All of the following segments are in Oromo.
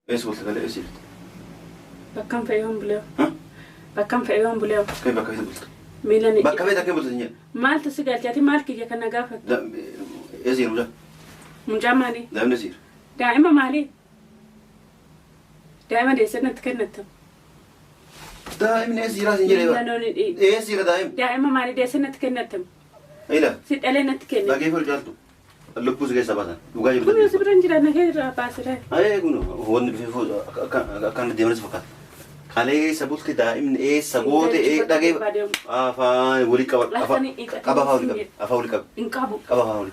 إيش قلت قال إيش؟ بكم في يوم بليو. ها؟ بكم في يوم بليو. كيف بكم قلت؟ ميلاني. بكم في كيف قلت؟ مال تسجل جاتي مال كي كنا قافت. لا يصير ولا؟ من جامالي. لا نصير. دائما مالي. دائما دي سنة تكنت. دائما يصير هذا يجري. يصير دائما مالي دي سنة تكنت. إيه ست علينا تكنت. لا كيف رجعتوا؟ اللبوس جاي سباسا. وجاي كل يوم سبرن جرا نهير باسره. أيه كونه هو اللي في فوز كان دي مرز فقط. خليه سبوت كده دائما إيه سبوت إيه دقيق. فا ولي كبر. كبر فاولي كبر. إنكابو. كبر فاولي.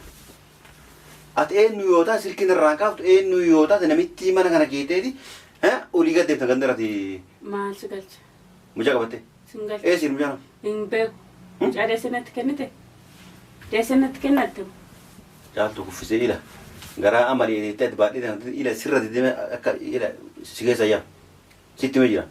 أتى نيوتا سيركين الرانكاف أتى نيوتا تناميتي ما نكنا كيتة ها ولي قد تفهم كندرة دي. ما سجلت. مجا كبته. سجلت. إيه سير مجانا. إن بيو. جالس سنة تكنته. جالس سنة تكنته. جالتو كفسي إله. غرا أمري تدبر إلى سر الدم إلى سجى سيا. ست مجرا.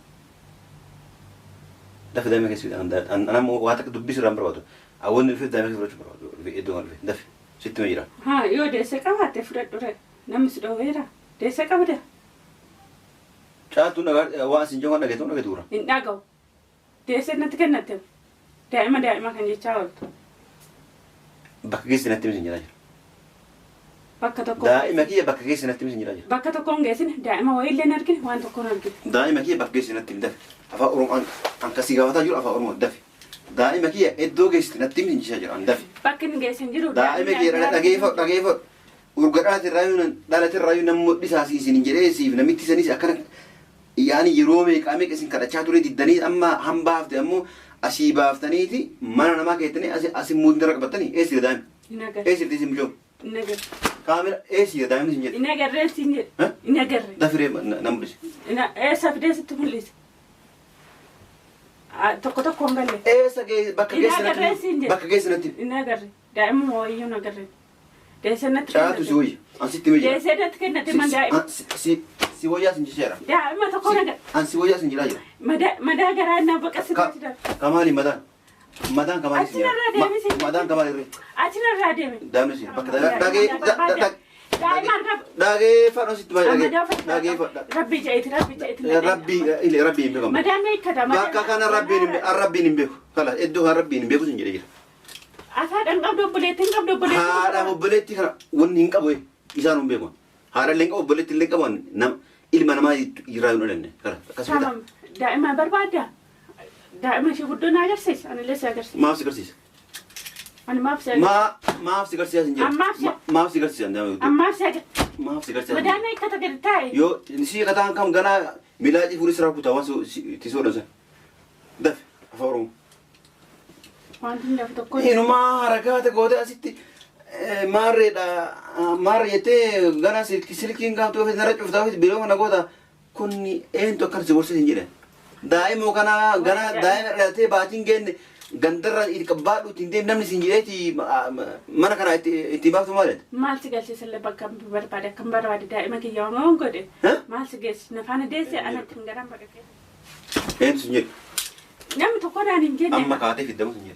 دفع دائما كسي أنا مو واتك دبي سرام برادو. أول في دائما كسي برادو. في إدوان في دفع ست مجرا. ها يو ديسك أبغى تفرد دره. نمس دويرا. ديسك أبغى. جالتو نغار واسين جوان نغتو نغتورا. إن داعو. ديسك نتكنته. دائما كان يجاوب. بكجيس نتمسين جراجر. بكتكون. دائما كي بكجيس نتمسين جراجر. بكتكون جالسين دائما ويلي نركن وان تكون نركن. دائما كي بكجيس نتم دف. أفا أورم أن كسي غواتا جور أفا أورم دف. دائما كي إدو جيس نتمسين جراجر أن دف. بكن جالسين جرو. دائما كي رجيفة ورقات الرايون دالة الرايون نمو بساسي سنجريسي نميتي سنيس أكرك يعني يرومي كامي كسين كذا شاتوري ددني أما هم بافت أمو أشي بافتني تي ما أنا ما كيتني أسي مودرك بتني إيش دائما إيش تيجي مجوم نجر كاميرا إيش دائما سنجر نجر سنجر ها نجر دافري نمبرش إيش أفدي ستقوليس تكون بالله إيش أجي بكجيس نتم نجر دائما هو يو نجر ديسنة شاتو سوي أنسيت مجرا ديسنة كنا تمان دائما سويا سنجرا دائما تكون نجر سويا سنجرا مدى جرانا بقى كمالي مدان كمالي مدان كمالي أتنا رادم دامن سير داغي فانو سيت داغي ربي جايت ربي يمبكم مدان كذا باكا كان ربي نمبكو خلاص ادو ربي نمبكو سنجرا أثار أنقب دبلتين هذا مبلتي كنا ونين كابوي إذا نمبكو هذا لينك مبلتي لينك كمان نم إلما نما يرايون لنا خلاص دائما بربادة دائما شو بدون أجرسيس أنا لسه أجرسيس ما في كرسيس أنا ما في ما في كرسيس إنجيل ما في كرسيس عندنا ما في كرسيس مدانا يكتب تاي يو نسي كتان كم غنا ميلادي فوري سراب تواصل تسوق نزل دف أفورم وانتم دف تقول إنه ما حركات قوة أسيتي ماريته غنا سلكين كم توفي نرجع في داوود بيلو أنا قوة كوني أنتو كرسي ورسي إنجيل دائما وكنا غنا دائما رأيته باتين جن غندرة يتكبّر وتندم نمني سنجيتي ما نكنا اتباع ثمالت ما تقول سيسل بكم بربادة كم بربادة دائما كي يوم ما نقول ما تقول نفعنا ديسي أنا تنقرم بركة إيه سنجيت نعم تقول أنا إنجيل أما كاتي في الدم سنجيت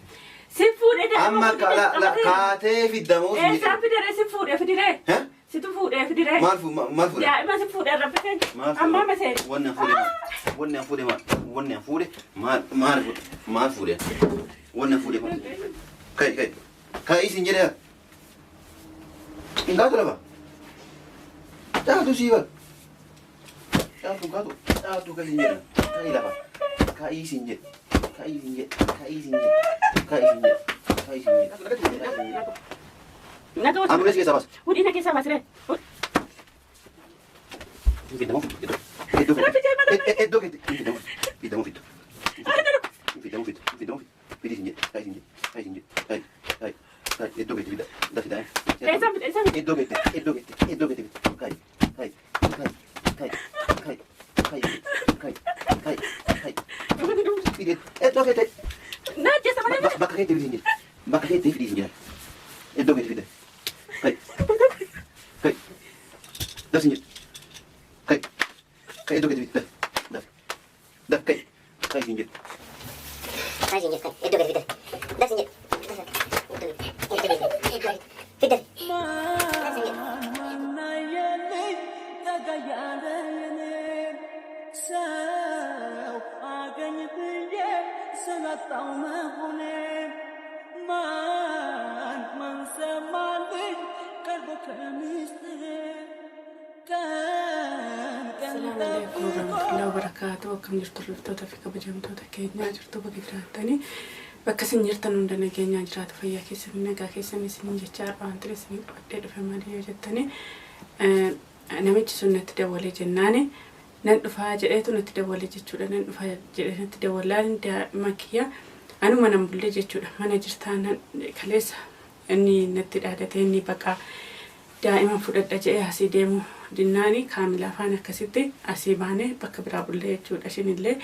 سيفود إذا أما لا كاتي في الدم سنجيت إيه سافي دري سيفود إيه في دري ها سيفود إيه في دري ما فود دائما سيفود الربكين أما ما سير ونن فود ما فود ونن فود كاي سنجيت إنك ترى جاتو سيبا جاتو كاي سنجيت كاي لبا كاي سنجيت Anu lagi sabas. Udi nak sabas re. Fidamo. Fidel. السلام عليكم ورحمة الله وبركاته. كم جرت الرفتة في كبجمتو تكينيا جرتو بقدراتني بكسن جرتن عندنا كينيا جرات فيا كيسن نجا كيسن سنين جتار أنتري سنين قدر في مالي جتني أنا ميت سنة تدولي جناني ندفع جئتو نتدولي جتشودا ندفع جئتو نتدولان دا مكيا أنا ما نمبلي جتشودا ما نجرتان كليس إني نتدادتني بقى دائما فودت أجي هسيدمو ديناني كاملة فانا كسيتي أسيبانه بكبر أبولي جود عشان اللي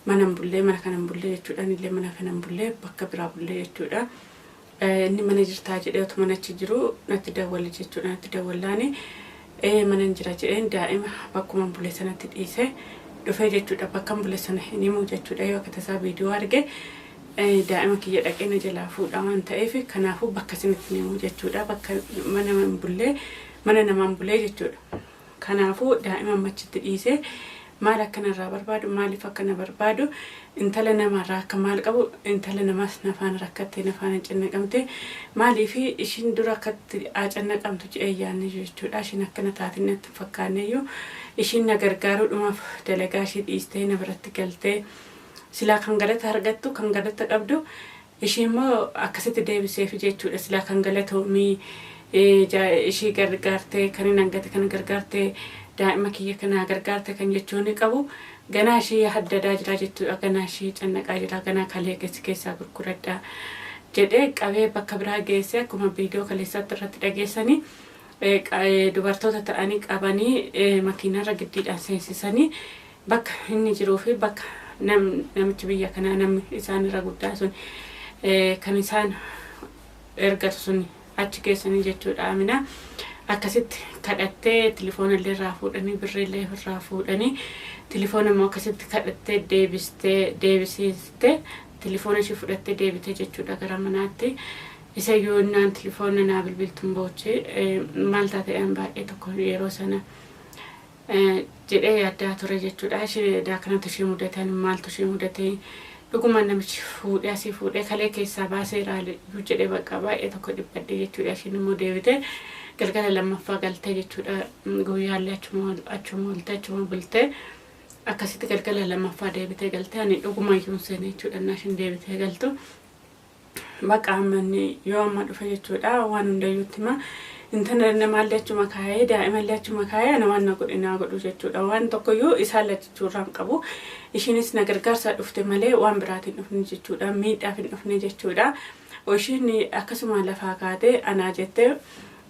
ما نمبلي ما كان نمبلي جود أنا اللي ما كان نمبلي بكبر أبولي جودا إني ما نجرت أجي أو تمنى تجرو نتداول جود نتداولاني ما نجرت أجي دائما بكم نمبلي سنة تديسه دفعة جودا بكم نمبلي سنة إني موجود جودا يو كتسا فيديو أرجع دائما كي يدقين جلافو دامان تأيفي كنافو بكسنة موجود جودا بك ما نمبلي mana namaan bulee jechuudha. Kanaafuu daa'ima machitti dhiisee maal akkana irraa barbaadu maaliif akkana barbaadu intala namarraa akka maal qabu intala namaas nafaan rakkattee nafaan cinnaqamte maaliif ishiin dura akkatti cinnaqamtu jedhee yaadne jechuudha. Ishiin akkana taatinatti fakkaanneyyuu ishiin na gargaaruudhumaaf dalagaa ishee dhiistee na biratti galtee silaa kan galata argattu kan galata qabdu ishiin immoo akkasitti deebiseef jechuudha. Silaa kan galatoomii ishii gargaartee kan hin hangate kan gargaartee daa'ima kiyya kana gargaartee kan jechuun qabu ganaa ishii haddadaa jira jechuudha. Ganaa ishii cannaqaa jira ganaa kalee keessaa gurguradhaa jedhee qabee bakka biraa geessee akkuma viidiyoo kaleessaatti irratti dhageessanii dubartoota ta'anii qabanii makiinarra giddiidhaan seensisanii bakka inni jiruu fi bakka namichi biyya kanaa namni isaan irra guddaa sun kan isaan ergatu sun achi keessanii jechuudha. Amina akkasitti kadhattee telefoona illee irraa fuudhanii birrii illee irraa fuudhanii telefoona immoo akkasitti kadhattee deebisiste telefoona ishee fudhattee deebite jechuudha gara manaatti. Isa yoo naan telefoona naa bilbiltuun boochee maal taatee baay'ee tokko yeroo sana jedhee yaaddaa ture jechuudha. Ishee daakanatu ishee mudatan maaltu ishee mudatee dhuguma namichi fuudhee asii fuudhee kalee keessaa baasee raali jedhee bakka baay'ee tokko dhibbadde jechuudha. Ishiin immoo deebitee galgala lammaffaa galtee jechuudha. Guyyaallee achuma oolte achuma bultee akkasitti galgala lammaffaa deebitee galtee ani dhuguma iyyuu seenee jechuudha. Ishiin deebitee galtu bakka ammanni yoo amma dhufe jechuudha. Waan hundayyuutti ma intana namaallee achuma kaayee daa'imallee achuma kaayee ana waan na godhu jechuudha. Waan tokkoyyuu isaan lachuurraan qabu. Ishiinis na gargaarsaa dhufte malee waan biraatiin dhufne jechuudha. Miidhaaf hin dhufne jechuudha. Ishiin akkasuma lafaa kaatee anaa jettee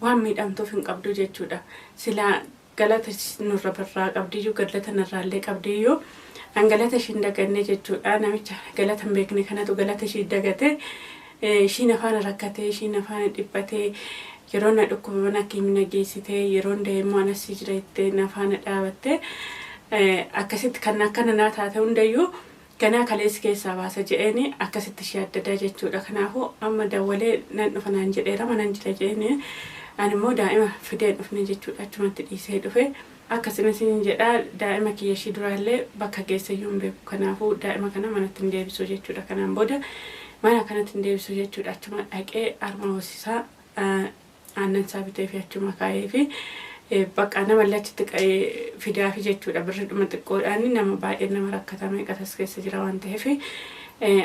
waan miidhamtuuf hin qabdu jechuudha. Silaa galata nurra birraa qabdiyyuu galata narraallee qabdiyyuu galata ishiin daganne jechuudha. Namicha galata hin beekne kanatu galata ishii dagate ishiin afaan rakkatee ishiin afaan dhiphatee yeroo na dhukkuba mana kiimina geessitee yeroo deemuu anasii jira jettee nafaana dhaabattee akkasitti kan akkana naa taate hundayyuu ganaa kalees keessaa baasa jedheeni akkasitti ishee addadaa jechuudha. Kanaafuu amma dawwalee nan dhufa naan jedheera manan jira jedheeni ani immoo daa'ima fideen dhufne jechuudha. Achumatti dhiisee dhufe akkasumas jedhaa daa'ima kiyya ishii duraallee bakka geessayyuu hin beeku. Kanaafuu daa'ima kana manatti hin deebisu jechuudha. Kanaan booda mana kanatti hin deebisu jechuudha. Achuma dhaqee harma hoosisaa aannan isaa bitee fi achuma kaayee fi bakka nama lachitti fidaa fi jechuudha. Birri dhuma xiqqoodhaan nama baay'ee nama rakkatame qatas keessa jira waan ta'eef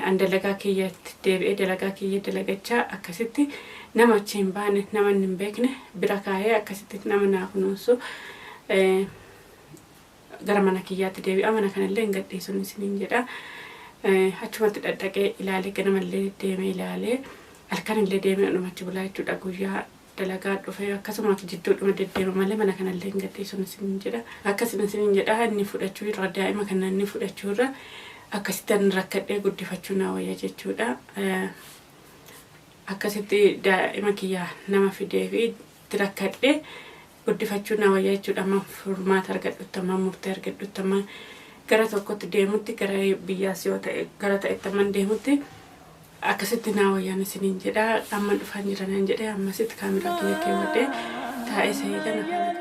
an dalagaa kiyyatti deebi'ee dalagaa kiyya dalagachaa akkasitti nama achi hin baane nama hin beekne bira kaayee akkasitti nama naa kunuunsu gara mana kiyyaatti deebi'a. Mana kanallee hin gadhiisuun isiniin jedha. Achumatti dhaqee ilaalee ganamallee deemee ilaalee halkanillee deemee dhumachi bulaa jechuudha. Guyyaa dalagaa dhufe akkasuma jidduudhuma deddeema malee mana kanallee hin gadhiisuun isiniin jedha. Akkasuma isiniin jedha inni fudhachuu irra daa'ima kana inni fudhachuu irra akkasitti an rakkadhee guddifachuu naa wayya jechuudha. Akkasitti daa'ima kiyyaa nama fidee fi rakkadhee guddifachuu naa wayya jechuudha. Amma furmaata argadhutti amma murtee argadhutti amma gara tokkotti deemutti gara biyyaas yoo ta'e gara ta'etti amma deemutti akkasitti naa wayyaan isiniin jedha. Amma dhufaan jiran jedhee ammasitti kaameraa kiyya keewwadhee taa'ee seeyidana kanatti.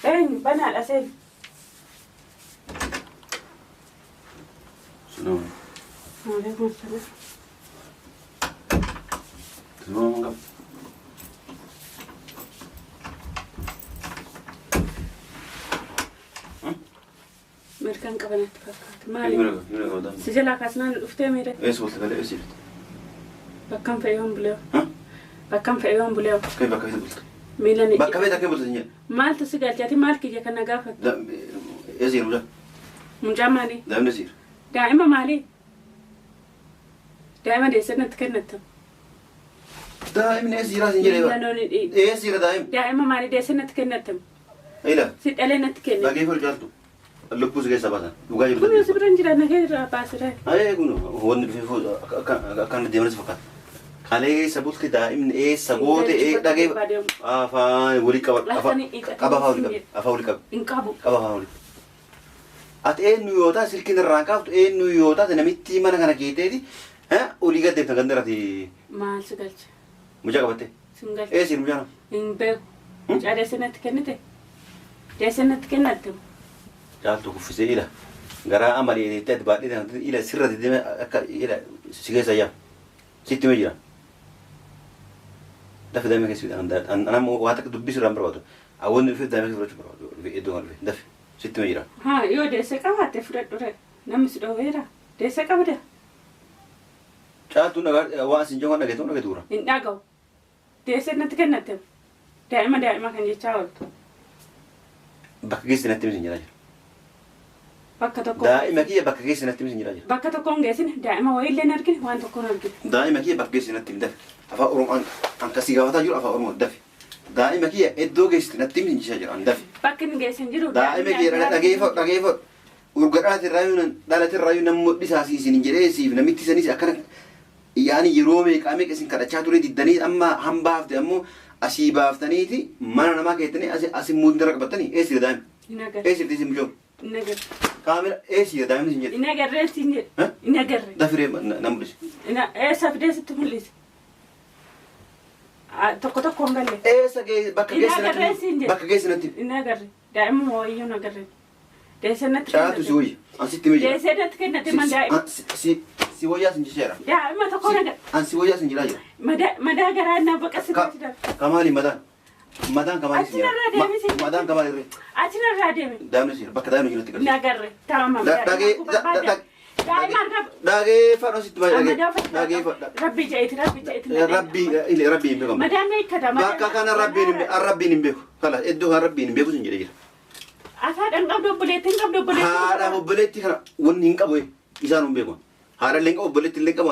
اين بنا الاسئله شنو؟ وعليكم السلام. شنو من قبل؟ مركان قبلت فكرت مالي يمنا قدام. سجلها كاسنان الافتي ميري ايش وصلت على ايش؟ بكم في يوم بليو ها؟ بكم في يوم بليو كيف بكيت قلت؟ ميلاني بكيت كيف قلت نيا؟ مال تسجل جاتي مال كي كنا قافت لا يزير ولا؟ مجامالي لا من يزير. دائما مالي دائما دي سنة كنت دائما يزير لازم يجري. يزير دائما. دائما مالي دي سنة كنت اي لا. ست علينا تكنت باقي فول جالتو. اللبوس جاي سباسا. وجاي كم بدل. يصبرن جرا نغير باسره اي يقولوا هو اللي في فوز كان ديمرس فقط. خالي سبوت كده دائما ايه سبوت ايه داقي. فاين ولي كبر. فاولي كبر. انقابو فاولي. at eenyuyoota silkiin irraan kaaftu eenyuyoota namitti mana kana keeteeti olii gaddeefta gandarati maal si galche mucaa qabatte singal siin mucaa hin beeku mucaa deessanatti kennite deessanatti kennatte jaaltu kuffisee ila garaa amaleeteetti ati baadhee ila sirra deddeeme akka ila si keessa yaa sitti mee jira dafi daa'ima keessi anam waa takka dubbisuu irraan barbaadu awwanni dhufee daa'ima keessi fudhachuu barbaadu iddoo kana dhufee dafi sitti mee jira haa yoo deesse qabaatte fudhadhure namni si dhoowweera deesse qabda caaltuun waan isin johan dhageetu dhageetuura hin dhagahu deessannatti kennatte daa'ima kan jechaa ooltu bakka geessi natti misin jira bakka tokko daa'ima kiyya bakka geessi natti misin jira bakka tokko hin geessine daa'ima wayiillee hin argine waan tokko hin argine daa'ima kiyya bakka geessi natti dafi afaan oromoo an kasii gaafataa jiru afaan oromoo dafi daa'ima kiyya iddoo geessi natti misin jira an dafi bakki hin geessin jiru daa'ima kiyya dhageeffadhu urgadhaatirraayyuu dhalatirraayyuu namni dhisaasii isin jedhee siif namitti isanis akkana yaani yeroo meeqaa meeqa isin kadhachaa ture diddanii amma hambaafte ammoo asii baaftaniiti mana namaa keessanii asii muudira qabattanii eessira daa'ima eessirti isin mucoo kaamera eessira daa'imni isin jedhe ina agarree isin jedhe ina agarree dafiree na mul'ise eessa fidee sitti mul'ise tokko tokko hin galle eessa bakka geessinatti ina agarree daa'ima wayyuu na agarree deessannatti caatu si wayya an sitti mee jira deessannatti kennate man daa'ima si wayyaa sin jisheera daa'ima tokko naga an si wayyaa sin jiraa jira madaa garaa naa baqasitti dha kamaali madaan kamaali sin jira madaan kamaali irree achirraa deeme daa'imni sin bakka daa'imni jiratti ina agarree taa'ama daa'ima dhagee fadho sitti baay'ee dhagee fadha rabbi jeeti rabbii hin beekamu madaan na ikkata bakka kana rabbiin hin beeku kala iddoo kan rabbiin hin beeku sin jedhee jira asaadhaan qabdu obboleetti haadha obboleetti kana wanni hin qabu isaan hin beeku haadha illee qabu obboleetti illee qabu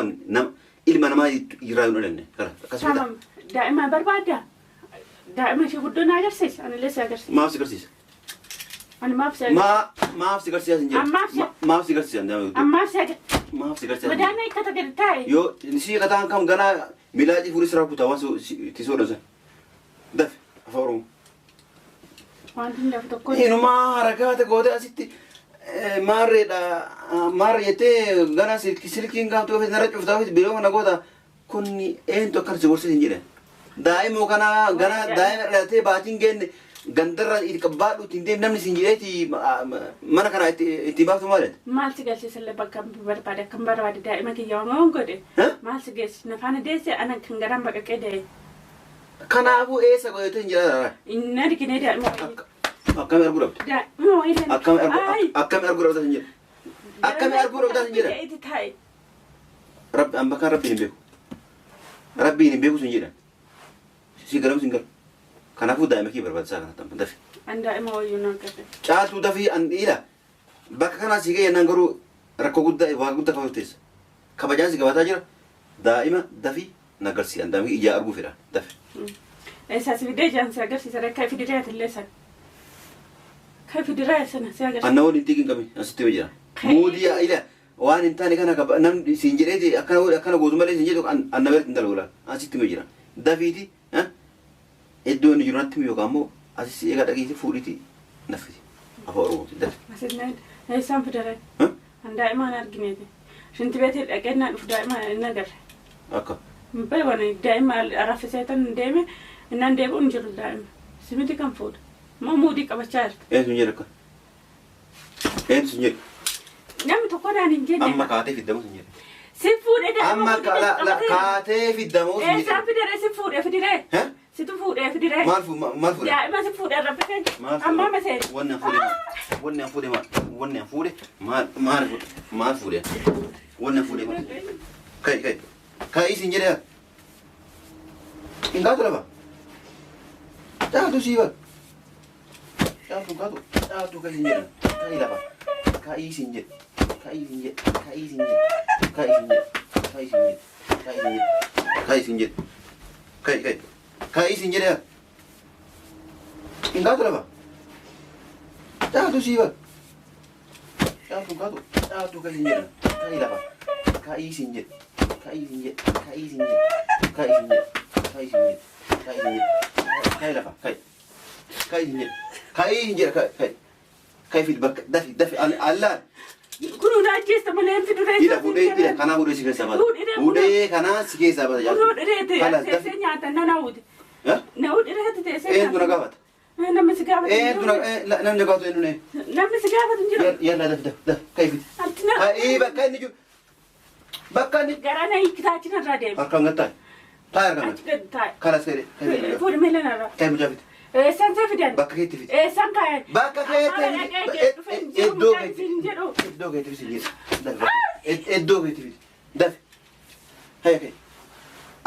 ilma namaa irraa hin dhalanne kala akkasuma daa'ima barbaadda daa'ima ishee guddoo na agarsiisa anillee si agarsiisa maaf si agarsiisa ani maaf si agarsiisa maaf si agarsiisa hin jedhu maaf si agarsiisa ammaaf si agarsiisa maaf si agarsiisa madaan na ikkata gadi taa'e yoo si kataan kam ganaa milaacii fuudhee siraa kutaa waan tisoo dhansan dafe afaan oromoo wanti hin dafu tokko inumaa harakaata goote asitti maarreedha maarre jettee gana silkiin gaaftuu ofii narra cuftaa ofii biroo kana goota kun eentu akkan si gorsiis hin jedhe daa'imoo kana gana daa'ima dhalatee baatiin geenne gandarra itti qabbaadhu ittiin deemu namni sin jedheeti mana kana itti baaftu maalet maal si galchiisallee bakka barbaade akkam barbaade daa'ima kiyya waan godhe maal si geessi nafaana deesse ana kan garaan baqaqee de'e kanaafuu eessa godhate hin jira inni argine daa'ima akkami arguu dhabde daa'ima wayiillee akkami arguu dhabde hin jedhe akkami arguu dhabde hin jedhe itti taa'e rabbi an bakka rabbiin hin beeku sin jedhan si galamu sin galu kanaafuu daa'ima kee barbaachisaa kana tamma dafi an daa'ima wayyuu na agarre caatuu dafii an dhiira bakka kanaa si ga'e naan garuu rakkoo guddaa waa guddaa qaba teessa kabajaan si gabataa jira daa'ima dafii na agarsiisa an daa'ima ijaa arguu fedha dafi eessa si fidee jaan si agarsiisa rakkaa fidiraa illee san kai fidiraa sana si agarsiisa anna waliin xiqqin qabi asitti mee jira muudii ila waan hin taane kana namni siin jedheeti akkana gootu malee siin jedhu anna beerti hin dalagula asitti mee jira dafiiti iddoo inni jiru natti yookaan immoo asii egaa dhageetti fuudhiti naffiti afaan oromooti dafi. Eessaan fidare? Daa'imaan argineeti. Shinti beetii dhaqeennaa dhufu daa'imaa inni agarre. Akka. Bari daa'ima raffiseetan deeme innaan deebi'u hin jiru daa'ima. Simiti kan fuudha. Moo muudii qabachaa jirti. Eenyu hin jedhu akka. Eenyu hin jedhu. Namni tokkodhaan hin jenne. Amma kaatee fiddamu hin jedhu. Si fuudhee daa'ima. Amma kaatee fiddamu hin jedhu. Eessaan fidare si fuudhee fidiree? Situ fuudhee fidiree? Maal fuudhe? Daa'ima si fuudhee raffisee. Amma masee. Wanni an fuudhe maal? Wanni an fuudhe maal? Wanni an fuudhe maal fuudhe? Wanni an fuudhe maal? Kai isin jedhe. Ingaatu lafa. Jaatu siiba. Jaatu kai isin jedhe. Kai lafa. Kai isin jedhe. Kai isin jedhe. Kai isin jedhe. Kai isin jedhe. Kai isin jedhe. Kai isin jedhe. Kai isin jedhe. Kai isin jedhe. Ingaatu lafa. Jaatu siiba. Jaatu kai isin jedhe. Kai lafa. Kai isin jedhe. Kai isin jedhe. Kai isin jedhe. Kai isin jedhe. Kai isin jedhe. Kai isin jedhe. Kai lafa. Kai isin jedhe. Kai isin jedhe. Kai fid bakka dafi allaan. Kunu naajjeesta malee hin fiduree. Ila fuudhee kanaa fuudhee si keessaa baata. Fuudhee kanaa si keessaa baata. Kunu dhireete teessee nyaata na naawute. Naawu dhireete teessee nyaata. Eenyu na gaafata. Namni si gaafatu. Namni gaafatu eenyu ne. Namni si gaafatu hin jiru. Yalla daf kai fid. Kai bakka inni jiru. Bakka inni. Garaa na hiikkitaachina irraa deema. Harkaan gattaa. Taa'e harkaan Achi gadi taa'e. kanas fedhe. Fuudhi meelan irraa. Kai mucaa fid. Eessaan see fidan? Bakka keetti fid. Eessaan kaa'an? Bakka keetti Iddoo jedhu. Iddoo keetti fid jedhu. Iddoo keetti fid. Dafi. Haya kai.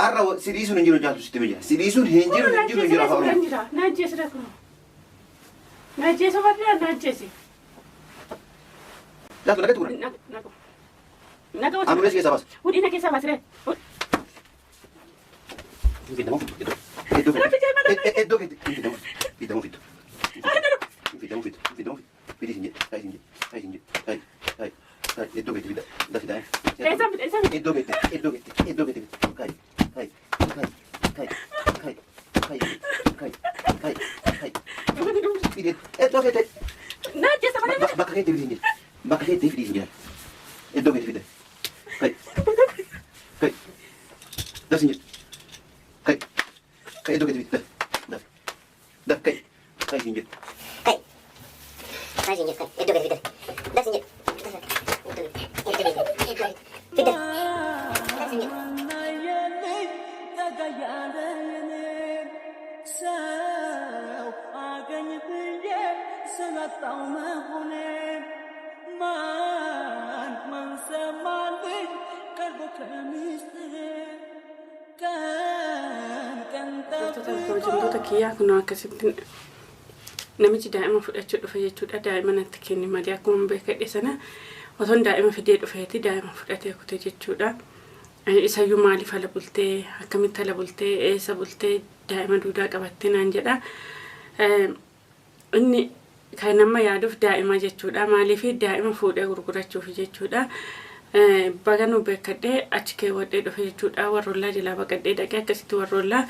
Arra sidiisuun hin jiru jaaltu sitti mijaa. Sidiisuun hin jiru afaan Oromoo. Naajjeesi rakuma. Naajjeesi barraa naajjeesi. Jaaltu nagatti gura. Naga wajjin. Anuunis keessaa baasa. Hudhii na keessaa baasire. Fiddamu. Iddoo keetti. Fiddamu. Fidii isin jedhe. Kai isin jedhe. Kai. Iddoo keetti fidda. Dafi daa'im. Eessaan. Iddoo keetti. Kai. Fidee. Iddoo keetti. Naajjeesa malee. Bakka keetti fidii isin jedhe. Bakka keetti fidii isin jedhe. Iddoo keetti fidda. Kai. Dafi isin jedhe. Kai. Iddoo keetti fidda. Dafi. Kai. Kai isin jedhe. Kai isin jedhe. Iddoo keetti fidda. Dafi isin jedhe. Wantoota kiyyaa kun akkasitti namichi daa'ima fudhachuu dhufe jechuudha. Daa'ima natti kenni malee akkuma beekadhe sana otoon daa'ima fidee dhufeeti daa'ima fudhatee kute jechuudha. Isayyuu maaliif ala bultee akkamitti ala bultee eessa bultee daa'ima duudaa qabattee naan jedha. Inni kan nama yaaduuf daa'ima jechuudha. Maaliif daa'ima fuudhee gurgurachuuf jechuudha. Baga nu beekadhee achi keewwadhee dhufe jechuudha. Warrollaa jalaa baqadhee dhaqee akkasitti warrollaa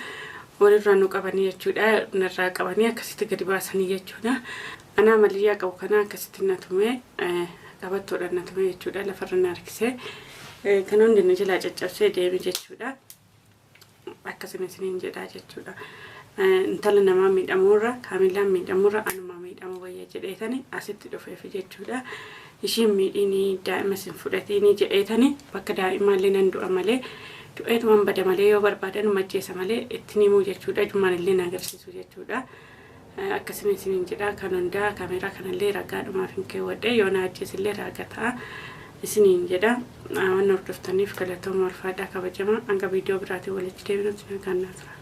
walirraa nu qabanii jechuudha. Narraa qabanii akkasitti gadi baasanii jechuudha. Anaa maliyyaa qabu kana akkasitti na tume qabattoodhaan na tume jechuudha. Lafarra na harkisee kan hundi na jalaa caccabsee deeme jechuudha. Akkasuma isiniin jedhaa jechuudha. Intala namaa miidhamuurra kaamilaan miidhamuurra anuma miidhamu wayya jedheetani asitti dhufeef jechuudha. Ishiin miidhinii daa'ima sin fudhateenii jedheetani bakka daa'imaallee nan du'a malee du'eetumaan bada malee yoo barbaadan majjeessa malee ittiin himuu jechuudha. Jummaan illee na agarsiisu jechuudha. Akkasuma isiniin jedhaa kan hundaa kaameeraa kanallee ragaadhumaaf hin keewwadhe yoo na ajjeesillee ragaa ta'a isiniin jedha. Waan hordoftaniif galatooma ulfaadhaa kabajamaa hanga viidiyoo biraatiin walitti deebinutti nagaan naa tura.